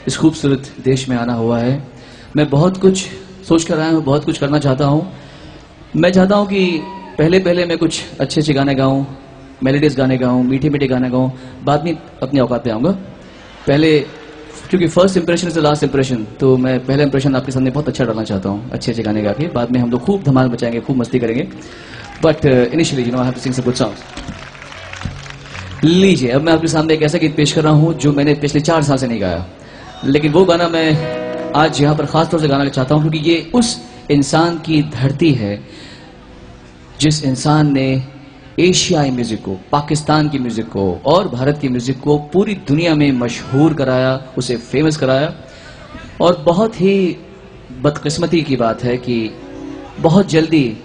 इस खूबसूरत देश में आना हुआ है। मैं बहुत कुछ सोच कर आया हूँ, बहुत कुछ करना चाहता हूँ। मैं चाहता हूँ कि पहले मैं कुछ अच्छे अच्छे गाने गाऊँ, मेलोडियस गाने गाऊँ, मीठे मीठे गाने गाऊँ, बाद में अपनी औकात पे आऊँगा। पहले क्योंकि first impression is the last impression, तो मैं पहला इंप्रेशन आपके सामने बहुत अच्छा डालना चाहता हूँ, अच्छे अच्छे गाने गा के। बाद में हम लोग खूब धमाल मचाएंगे, खूब मस्ती करेंगे। But initially you know I have to sing some good songs. लीजिए, अब मैं आपके सामने एक ऐसा गीत पेश कर रहा हूँ जो मैंने पिछले 4 साल से नहीं गाया, लेकिन वो गाना मैं आज यहाँ पर खास तौर से गाना चाहता हूँ क्योंकि ये उस इंसान की धरती है जिस इंसान ने एशियाई म्यूजिक को, पाकिस्तान की म्यूजिक को और भारत की म्यूजिक को पूरी दुनिया में मशहूर कराया, उसे फेमस कराया। और बहुत ही बदकिस्मती की बात है कि बहुत जल्दी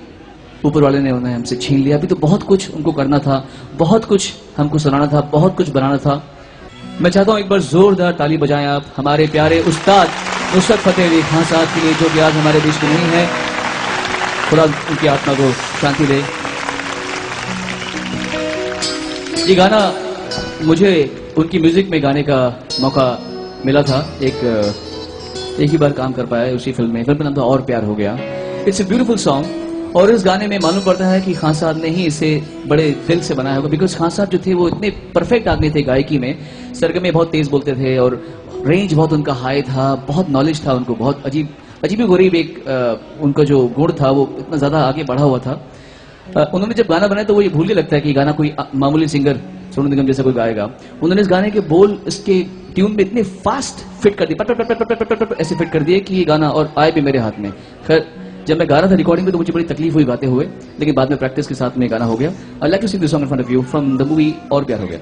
ऊपर वाले ने उन्हें हमसे छीन लिया। अभी तो बहुत कुछ उनको करना था, बहुत कुछ हमको सुनाना था, बहुत कुछ बनाना था। मैं चाहता हूं एक बार जोरदार ताली बजाएं आप हमारे प्यारे उस्ताद नुसरत फतेह अली खान साहब के लिए, जो कि आज हमारे बीच में नहीं है। खुदा उनकी आत्मा को शांति दे। ये गाना मुझे उनकी म्यूजिक में गाने का मौका मिला था। एक ही बार काम कर पाया उसी फिल्म में। फिल्म का नाम था और प्यार हो गया। It's a beautiful song. और इस गाने में मालूम पड़ता है कि खान साहब ने ही इसे बड़े दिल से बनाया होगा, बिकॉज खान साहब जो थे वो इतने परफेक्ट आदमी थे गायकी में। सरगमे बहुत तेज बोलते थे और रेंज बहुत उनका हाई था, बहुत नॉलेज था उनको, बहुत अजीब गरीब एक उनका जो गुण था वो इतना ज्यादा आगे बढ़ा हुआ था। उन्होंने जब गाना बनाया तो वो ये भूलने लगता है कि गाना कोई मामूली सिंगर सोनू निगम जैसा कोई गाएगा। उन्होंने इस गाने के बोल इसके ट्यून में इतने फास्ट फिट कर दिए, ऐसे फिट कर दिए कि ये गाना और आए भी मेरे हाथ में। खैर जब मैं गा रहा था रिकॉर्डिंग में तो मुझे बड़ी तकलीफ हुई गाते हुए, लेकिन बाद में प्रैक्टिस के साथ में गाना हो गया। I like to sing this song in front of you from the movie और प्यार हो गया।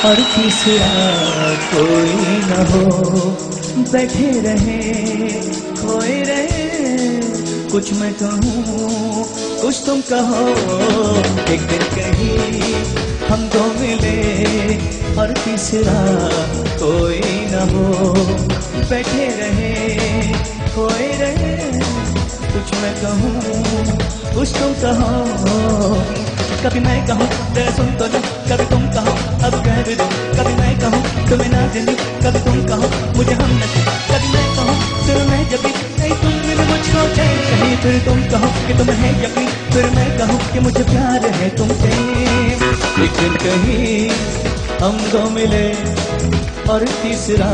और तीसरा कोई न हो, बैठे रहे खोए रहे, कुछ मैं कहूँ कुछ तुम कहो। एक दिन कहीं हम दो मिले और तीसरा कोई न हो, बैठे रहे खोए रहे, कुछ मैं कहूँ कुछ तुम कहो। कभी मैं कहूँ तेरा सुन तो लो, कभी तुम कहो अब कह भी दो। कभी मैं कहूँ तुम्हें ना जाने, कभी तुम कहो मुझे हम न थे। कभी मैं कहूँ सुनो मैं जब भी नहीं तुम मिले मुझको चैन कहीं, फिर तुम कहो कि तुम है यकीन, फिर मैं कहूँ कि मुझे प्यार है तुमसे। एक दिन कहीं हम दो मिले और तीसरा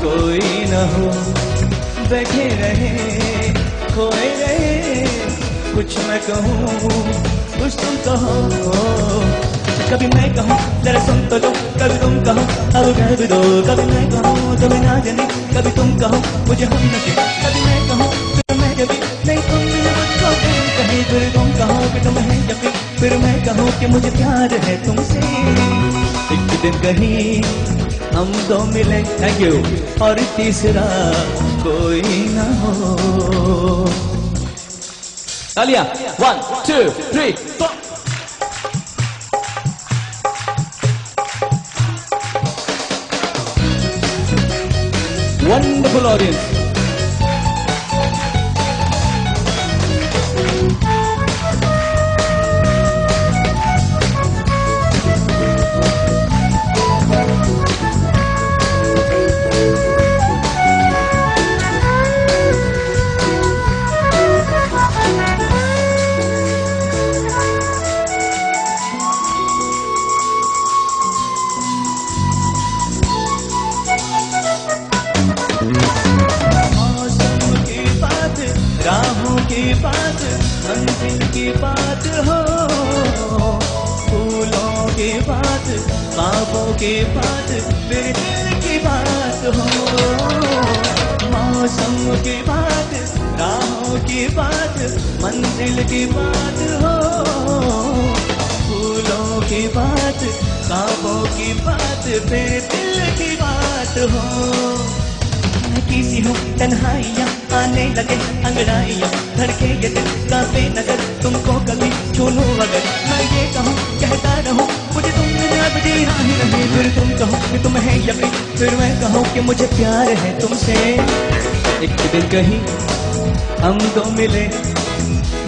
कोई न हो, बैठे रहे खोए रहे, कुछ मैं कहूँ कुछ तुम कहो। कभी मैं कहूँ जरा सुन तो लो, कभी तुम कहो अब कह भी दो। कभी मैं कहूँ तुम्हें ना जाने, कभी तुम कहो मुझे हम न थे। कभी मैं कहूँ फिर मैं जब नहीं तुम मिले मुझको कहीं, फिर तुम कहो कि तुम है यकीन, फिर मैं कहूँ कि मुझे प्यार है तुमसे। एक दिन कहीं हम दो मिले, थैंक यू, और तीसरा कोई ना हो। तालियां 1 2 3 4। Wonderful audience. मंजिल की बात हो, फूलों की बात, ख्वाबों की बात, मेरे दिल की बात हो। मौसम की बात, राहों की बात, मंजिल की बात हो, फूलों की बात, ख्वाबों की बात, मेरे दिल की बात हो। किसी यूं तन्हाइयाँ आने लगे अंगड़ाइयाँ, धड़के ये दिल कांपे नजर, तुमको कभी छू लूं अगर। मैं ये कहूँ कहता रहूँ मुझे तुमने अब जीना ही नहीं, फिर तुम कहो कि तुम है यकीन, फिर मैं कहूँ कि मुझे प्यार है तुमसे। एक दिन कहीं हम दो मिले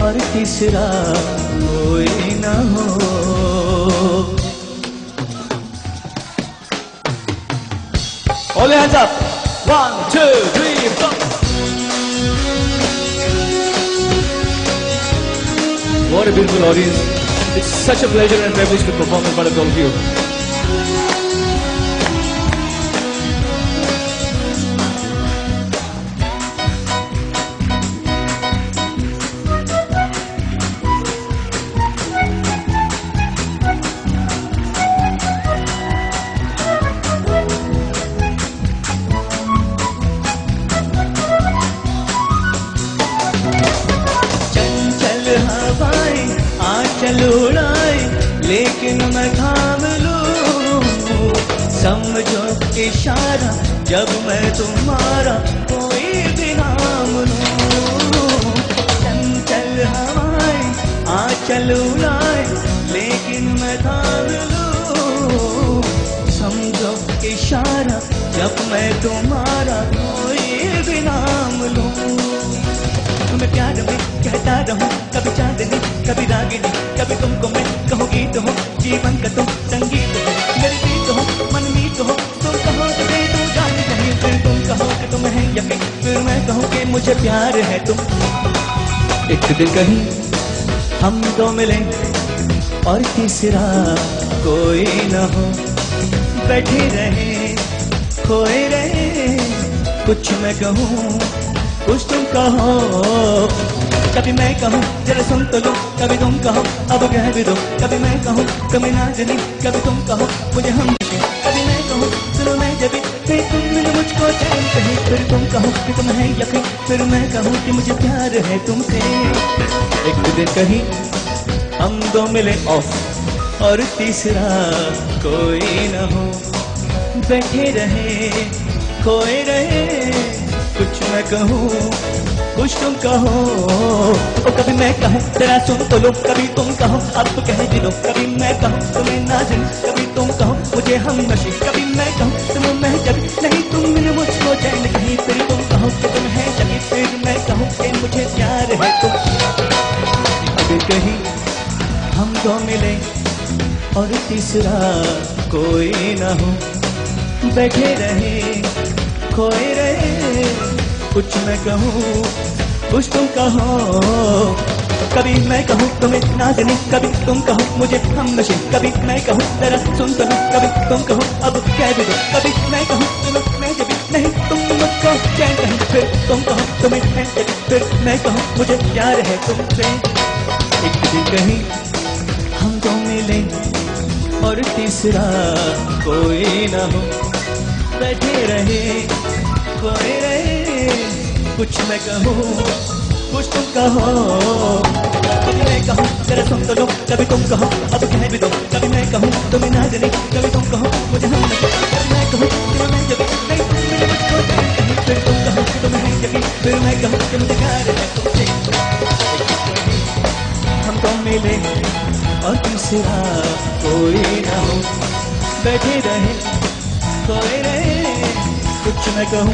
और तीसरा कोई ना हो। All your hands up. 1, 2, 3, 4. What a beautiful audience. It's such a pleasure and privilege to perform in front of all of you. आंचल उड़ाए लेकिन मैं थाम लूं, समझो इशारा जब मैं तुम्हारा कोई भी नाम लूं। चंचल हवाएं आंचल उड़ाए लेकिन मैं थाम लूं, समझो इशारा जब मैं तुम्हारा कोई भी नाम लूं। तुम्हें प्यार में कहता रहूं कभी चांदनी कभी रागिनी, कभी तुमको मैं कहूँ गीत हो जीवन का तुम संगीत हो, मेरी गीत हो मनमीत हो। तुम कहो तो दे तू जान कहीं, फिर तुम कहो कि तुम है यकीन, फिर मैं कहूँ कि मुझे प्यार है तुम। एक दिन कहीं हम दो मिले और तीसरा कोई न हो, बैठे रहे खोए रहे, कुछ मैं कहूँ कुछ तुम कहो। कभी मैं कहूँ जरा सुन तो लो, कभी तुम कहो अब कह भी दो, कभी मैं कहूँ कभी ना जानी, कभी तुम कहो मुझे हम, कभी मैं कहूँ सुनो मैं जभी, फिर तुम मिलो मुझको चैन कहीं, फिर तुम कहो कि तुम है यकीन, फिर मैं कहूँ कि मुझे प्यार है तुमसे। एक दिन कहीं हम दो मिले ऑफ और तीसरा कोई न हो, बैठे रहे खोए रहे, कुछ मैं कहूँ कुछ तुम कहो। ओ कभी मैं कहूँ तेरा सुन तो लो, कभी तुम कहो अब तो कह दिलो, कभी मैं कहूँ तुम्हें ना जानी, कभी तुम कहो मुझे हम नशी, कभी मैं कहूँ तुम मैं जब नहीं, तुम मिलो मुझको चैन कहीं, फिर तुम कहो कि तुम है जगी, फिर मैं कहूँ कि मुझे प्यार है तुम। अभी कहीं हम दो मिले और तीसरा कोई ना हो, बैठे रहे खोए रहे, कुछ मैं कहूँ कुछ तुम कहो। कभी मैं कहूँ तुम्हें ना जानी, कभी तुम कहो मुझे हम नशे, कभी मैं कहूँ जरा सुन तो लो, कभी तुम कहो अब कह भी दो, कभी मैं कहूँ तुम मैं जब नहीं, तुम मुझको चैन कहीं, फिर तुम कहो तुम्हें है जब, फिर मैं कहूँ मुझे प्यार है तुमसे। एक दिन कहीं हम दो मिले और तीसरा कोई ना हो, बैठे रहे खोए रहे, कुछ मैं कहूँ कुछ तुम कहो। कभी मैं कहूँ जरा सुन तो लो, कभी तुम कहो अब कह भी दो, कभी मैं कहूँ तुम्हें ना जानी, कभी तुम कहो मुझे हम नहीं, कभी मैं कहूँ तुम्हें मैं जब नहीं, तुम मिले मुझको कहीं, फिर तुम कहो कि तुम है यकीन, फिर मैं कहूँ कि मुझे प्यार है तुमसे। हम तो मिले और तीसरा कोई ना हो, बैठे रहे खोए रहे, कुछ मैं कहूँ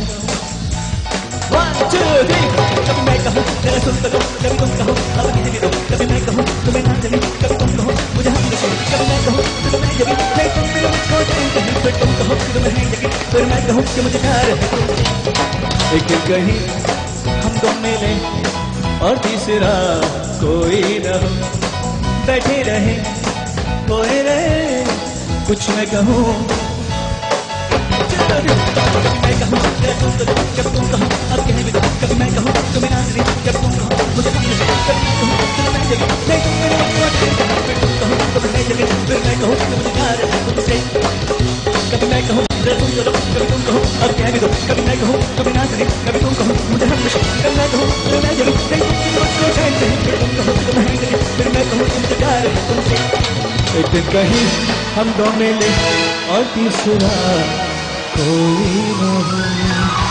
1, 2, 3। कभी मैं कहूँ जरा सुन तो लो, कभी तुम कहो अब कह भी दो, कभी मैं कहूँ तुम्हें ना जानी, कभी तुम कहो मुझे हम नशे, कभी मैं कहूँ तुम्हें मैं जभी नहीं, तुम मिलो मुझको चैन कहीं, फिर तुम कहो कि तुम्हें है यकीन, फिर मैं कहूँ कि मुझे प्यार है तुमसे। एक दिन कहीं हम दो मिले और तीसरा कोई न हो, बैठे रहे खोए रहे, कुछ मैं कहूँ कभी मैं कहूँ जरा सुन तो लो, कभी तुम कहो अब कह भी दो, कभी मैं कहूँ तुम्हें ना जानी, कभी तुम कहो मुझे हम नशे, कभी मैं कहूँ तुम्हें मैं जगी नहीं, तुम मिलो मुझको चैन कहीं, फिर तुम कहो तुम्हें है यकीन, फिर मैं कहूँ कि मुझे प्यार है तुमसे। कभी मैं कहूँ जरा सुन तो लो, कभी तुम कहो अब कह भी दो, कभी मैं कहूँ तुम्हें ना जानी, कभी तुम कहो मुझे हम नशे, कभी मैं कहूँ तुम्हें मैं जगी नहीं, तुम मिलो मुझको चैन कहीं, फिर तुम कहो तुम्हें है यकीन, फिर मैं कहूँ कि मुझे प्यार है तुमसे। एक दिन कहीं हम दो मिले और तीसरा कोई नहीं।